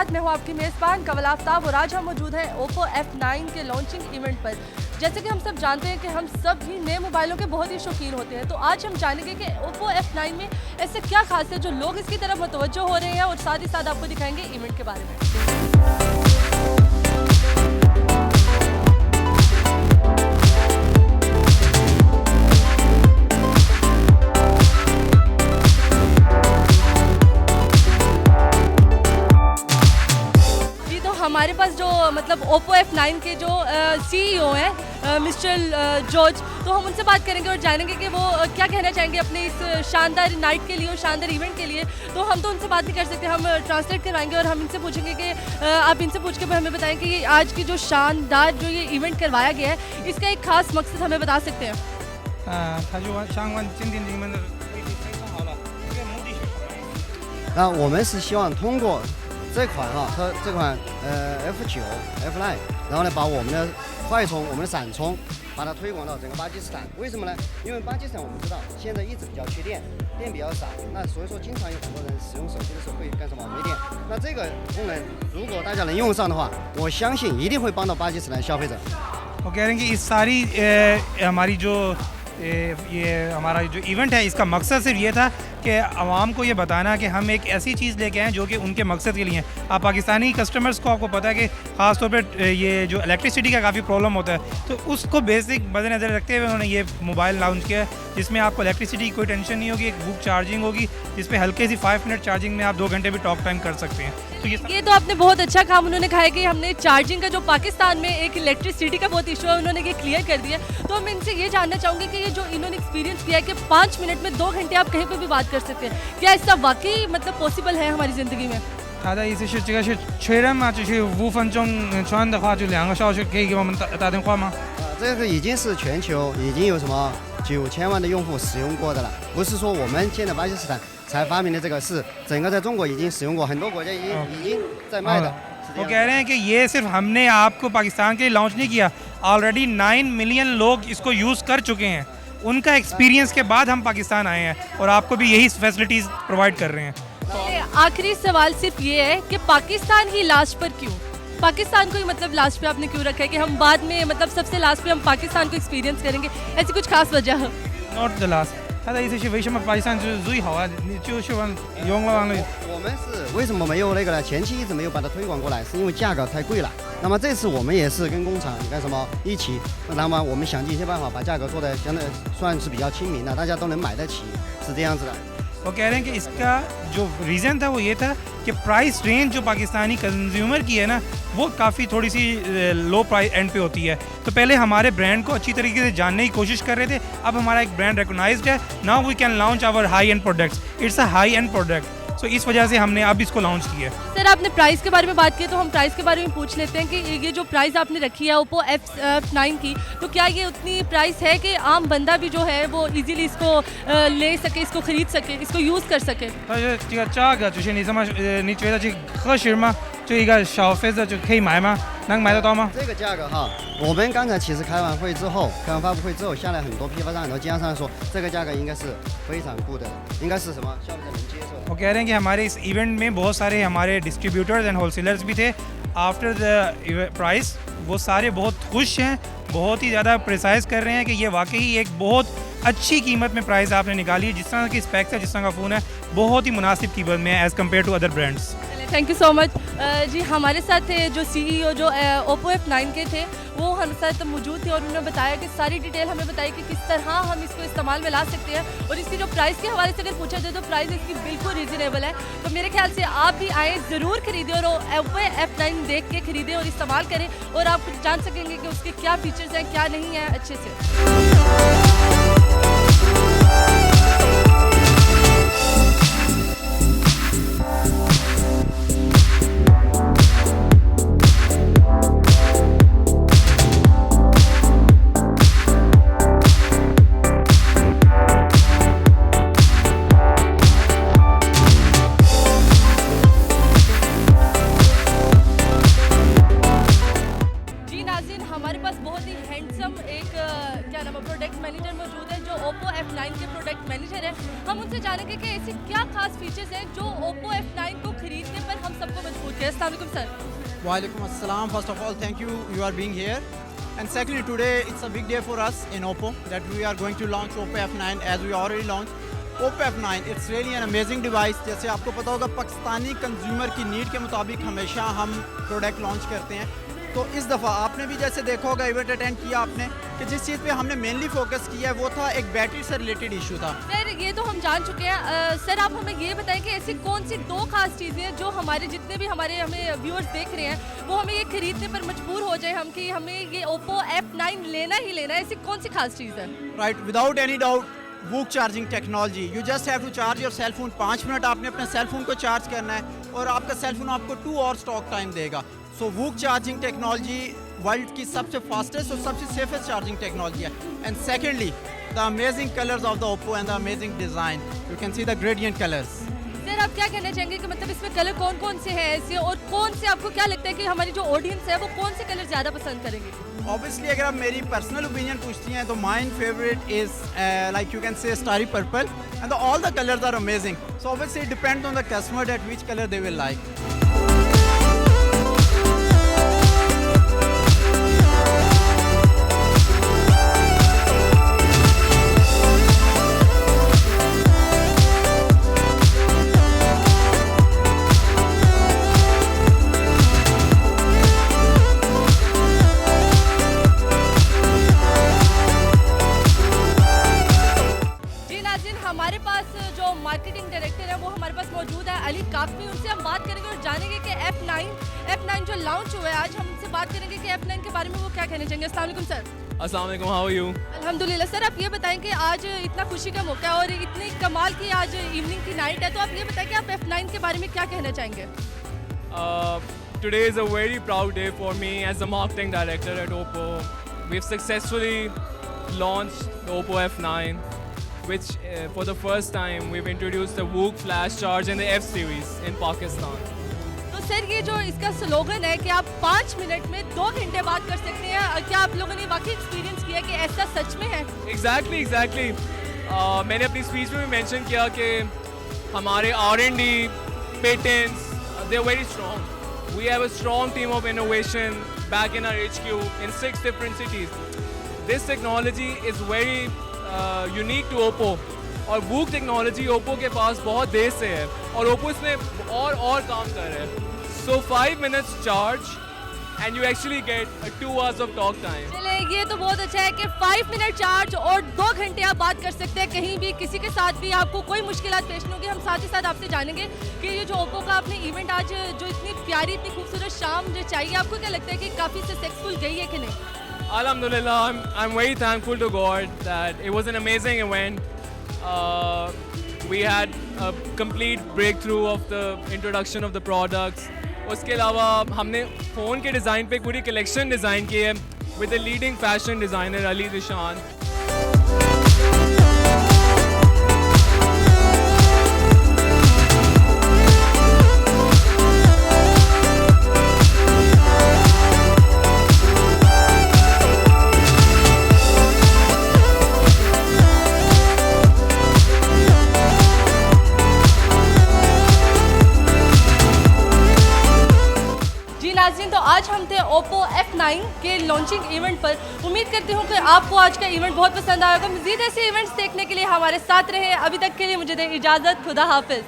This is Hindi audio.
साथ मैं हूँ आपकी मेज़बान कंवल आफ्ताब और आज हम मौजूद हैं Oppo F9 के लॉन्चिंग इवेंट पर। जैसे कि हम सब जानते हैं कि हम सब ही नए मोबाइलों के बहुत ही शौकीन होते हैं, तो आज हम जानेंगे कि Oppo F9 में ऐसे क्या खास है जो लोग इसकी तरफ मुतवज्जो हो रहे हैं और साथ ही साथ आपको दिखाएंगे इवेंट के बारे में। हमारे पास जो मतलब Oppo F9 के जो CEO हैं मिस्टर जॉर्ज, तो हम उनसे बात करेंगे और जानेंगे कि वो क्या कहना चाहेंगे अपने इस शानदार नाइट के लिए और शानदार इवेंट के लिए। तो हम तो उनसे बात नहीं कर सकते, हम ट्रांसलेट करवाएंगे और हम इनसे पूछेंगे कि आप इनसे पूछ के हमें बताएं कि आज की जो शानदार जो ये इवेंट करवाया गया है इसका एक खास मकसद हमें बता सकते हैं। 我们是希望通过这款F9 F9， 然后呢把我们的快充、我们的闪充，把它推广到整个巴基斯坦。为什么呢？因为巴基斯坦我们知道现在一直比较缺电，电比较少，那所以说经常有很多人使用手机的时候会干什么？没电。那这个功能如果大家能用上的话，我相信一定会帮到巴基斯坦消费者。वो कह रहे हैं कि इस सारी हमारी जो ये हमारा जो इवेंट है इसका मकसद सिर्फ ये था कि आवाम को ये बताना कि हम एक ऐसी चीज़ लेके आए जो कि उनके मकसद के लिए हैं। आप पाकिस्तानी कस्टमर्स को आपको पता है कि ख़ास तौर पे ये जो इलेक्ट्रिसिटी का काफ़ी प्रॉब्लम होता है, तो उसको बेसिक मद्देनज़र रखते हुए उन्होंने ये मोबाइल लॉन्च किया जिसमें आपको इलेक्ट्रिसिटी की कोई टेंशन नहीं होगी, एक बुक चार्जिंग होगी जिसमें हल्के सी 5 मिनट चार्जिंग में आप 2 घंटे भी टॉक टाइम कर सकते हैं। तो ये तो आपने बहुत अच्छा काम उन्होंने कहा है कि हमने चार्जिंग का जो पाकिस्तान में एक इलेक्ट्रिसिटी का बहुत इशू है उन्होंने ये क्लियर कर दिया। तो मैं इनसे ये जानना चाहूँगी कि ये जो इन्होंने एक्सपीरियंस किया है कि 5 मिनट में 2 घंटे आप कहीं पर भी बात कर सकते हैं, क्या ऐसा वाकई मतलब पॉसिबल है हमारी ज़िंदगी में? 他的意思是这个是确认吗？就是5分钟传的话，就2个小时可以给我们打电话吗？这个已经是全球已经有什么9000万的用户使用过的了，不是说我们现在巴基斯坦才发明的这个，是整个在中国已经使用过，很多国家已经在卖的。वो कह रहे हैं कि ये सिर्फ हमने आपको पाकिस्तान के लिए लॉन्च नहीं किया, ऑलरेडी 9 मिलियन लोग इसको यूज़ कर चुके हैं। उनका एक्सपीरियंस के बाद हम पाकिस्तान आए हैं और आपको भी यही फैसिलिटीज़ प्रोवाइड कर रहे हैं। आखिरी सवाल सिर्फ ये है कि पाकिस्तान ही लास्ट पर क्यों? पाकिस्तान को ही मतलब लास्ट पे आपने क्यों रखा है कि हम बाद में मतलब सबसे लास्ट पे हम पाकिस्तान को एक्सपीरियंस करेंगे, ऐसी कुछ खास वजह है? Not the last。他的意思是为什么巴基斯坦就是最好啊？你就是往用了往里。我们是为什么没有那个呢？前期一直没有把它推广过来，是因为价格太贵了。那么这次我们也是跟工厂干什么一起，那么我们想尽一些办法把价格做得相对算是比较亲民的，大家都能买得起，是这样子的。वो कह रहे हैं कि इसका जो रीज़न था वो ये था कि प्राइस रेंज जो पाकिस्तानी कंज्यूमर की है ना वो काफ़ी थोड़ी सी लो प्राइस एंड पे होती है। तो पहले हमारे ब्रांड को अच्छी तरीके से जानने की कोशिश कर रहे थे, अब हमारा एक ब्रांड रिकॉग्नाइज्ड है। Now we can launch our high end products, it's a high end product, तो इस वजह से हमने अब इसको लॉन्च किया। सर आपने प्राइस के बारे में बात की तो हम प्राइस के बारे में पूछ लेते हैं कि ये जो प्राइस आपने रखी है Oppo F9 की, तो क्या ये उतनी प्राइस है कि आम बंदा भी जो है वो इजीली इसको ले सके, इसको खरीद सके, इसको यूज़ कर सके? 这个价格就是你怎么你觉得这合适吗？就一个消费者就可以买吗？能买得到吗？这个价格哈，我们刚才其实开完会之后，开完发布会之后下来很多批发商、很多经销商说，这个价格应该是非常good的，应该是什么消费者能接受的。वो कह रहे हैं कि हमारे इस इवेंट में बहुत सारे हमारे डिस्ट्रीब्यूटर्स एंड होलसेलर्स भी थे। आफ्टर द प्राइस वो सारे बहुत खुश हैं, बहुत ही ज़्यादा प्रिसाइज कर रहे हैं कि ये वाकई एक बहुत अच्छी कीमत में प्राइस आपने निकाली है। जिस तरह की स्पेक्स है, जिस तरह का फ़ोन है, बहुत ही मुनासिब कीमत में है as compare to other brands. Thank you so much जी। हमारे साथ थे जो CEO जो Oppo F9 के थे, वो हमारे साथ मौजूद थे और उन्होंने बताया कि सारी डिटेल हमें बताई कि किस तरह हम इसको इस्तेमाल में ला सकते हैं। और इसकी जो प्राइस के हवाले से अगर पूछा जाए तो प्राइस इसकी बिल्कुल रीज़नेबल है। तो मेरे ख्याल से आप भी आए, ज़रूर खरीदें और Oppo F9 देख के खरीदें और इस्तेमाल करें और आप जान सकेंगे कि उसके क्या फीचर्स हैं, क्या नहीं है अच्छे से। हमारे पास बहुत ही हैंडसम एक क्या नाम है प्रोडक्ट मैनेजर मौजूद है जो Oppo F9 के प्रोडक्ट मैनेजर है। हम उनसे जानेंगे कि ऐसी क्या खास फीचर्स हैं जो Oppo F9 को खरीदने पर हम सबको मजबूर करें। अस्सलाम वालेकुम sir. Walaikum assalam. First of all, thank you are being here. And secondly, today it's a big day for us in Oppo that we are going to launch Oppo F9 as we already launched. Oppo F9, it's really an amazing device. जैसे आपको पता होगा पाकिस्तानी कंज्यूमर की नीड के मुताबिक हमेशा हम प्रोडक्ट लॉन्च करते हैं। तो इस दफ़ा आपने भी जैसे देखा होगा इवेंट अटेंड किया आपने कि जिस चीज़ पे हमने मेनली फोकस किया है वो था एक बैटरी से रिलेटेड इशू था। सर ये तो हम जान चुके हैं। सर आप हमें ये बताएं कि ऐसी कौन सी दो खास चीज़ें हैं जो हमारे जितने भी हमें व्यूअर्स देख रहे हैं वो हमें ये खरीदने पर मजबूर हो जाए हम कि हमें ये Oppo F9 लेना ही लेना है। ऐसी कौन सी खास चीज़ है? Right, without any doubt VOOC charging technology. You just have to charge your cell phone. 5 minute आपने अपने सेल फोन को चार्ज करना है और आपका सेल फोन आपको 2 आवर स्टॉक टाइम देगा। सो वूक चार्जिंग टेक्नोलॉजी वर्ल्ड की सबसे फास्टेस्ट और सबसे सेफेस्ट चार्जिंग टेक्नोलॉजी है। And secondly the amazing colours of the Oppo and the amazing design. You can see the gradient colours. Sir आप क्या कहना चाहेंगे कि मतलब इसमें कलर कौन कौन से हैं ऐसे और कौन से आपको क्या लगता है कि हमारी जो ऑडियंस है वो कौन से कलर ज़्यादा पसंद करेंगे? ऑब्वियसली अगर आप मेरी पर्सनल ओपिनियन पूछती हैं तो mine favourite is like you can say starry purple and all the colours are amazing. So obviously it depends on the customer that which colour they will like. हमारे पास जो मार्केटिंग डायरेक्टर है वो हमारे पास मौजूद है अली काफी। उनसे हम बात करेंगे और जानेंगे कि F9 जो लॉन्च हुआ है आज हम उनसे बात करेंगे कि F9 के बारे में वो क्या कहना चाहेंगे। अस्सलाम वालेकुम सर। अस्सलाम वालेकुम, हाउ आर यू? अल्हम्दुलिल्लाह। सर आप ये बताएं कि आज इतना खुशी का मौका है और इतनी कमाल की आज इवनिंग की नाइट है तो आप ये बताएं कि आप F9 के बारे में क्या कहना चाहेंगे? Today is a very proud day for me as the marketing director at Oppo. We've successfully launched the Oppo F9, which for the first time we've introduced the Whoop Flash Charge in the F series in Pakistan. तो सर ये जो इसका स्लोगन है कि आप 5 मिनट में 2 घंटे बात कर सकते हैं, क्या आप लोगों ने वाकई एक्सपीरियंस किया कि ऐसा सच में है? Exactly. मैंने अपनी स्पीच में भी मेंशन किया कि हमारे R&D patents they're very strong. We have a strong team of innovation back in our HQ in 6 different cities. This technology is very unique to Oppo और वूक टेक्नोलॉजी ओप्पो के पास बहुत देर से है और ओप्पो इसमें और काम कर रहा है। सो 5 minutes charge and you actually get 2 hours of talk time. चले ये तो बहुत अच्छा है कि 5 मिनट चार्ज और 2 घंटे आप बात कर सकते हैं कहीं भी किसी के साथ भी, आपको कोई मुश्किलात पेश नहीं होगी। हम साथ ही साथ आपसे जानेंगे कि ये जो ओप्पो का आपने इवेंट आज जो इतनी प्यारी इतनी खूबसूरत शाम जो चाहिए आपको क्या लगता है कि काफ़ी सक्सेसफुल गई है कि नहीं? Alhamdulillah, I'm very thankful to God that it was an amazing event. We had a complete breakthrough of the introduction of the products. उसके अलावा हमने फ़ोन के डिज़ाइन पे पूरी कलेक्शन डिज़ाइन की है with the leading fashion designer Ali Rishan. तो आज हम थे Oppo F9 के लॉन्चिंग इवेंट पर। उम्मीद करती हूँ कि आपको आज का इवेंट बहुत पसंद आएगा। मज़ीद ऐसे इवेंट्स देखने के लिए हमारे साथ रहें। अभी तक के लिए मुझे दें इजाज़त। खुदा हाफिज़।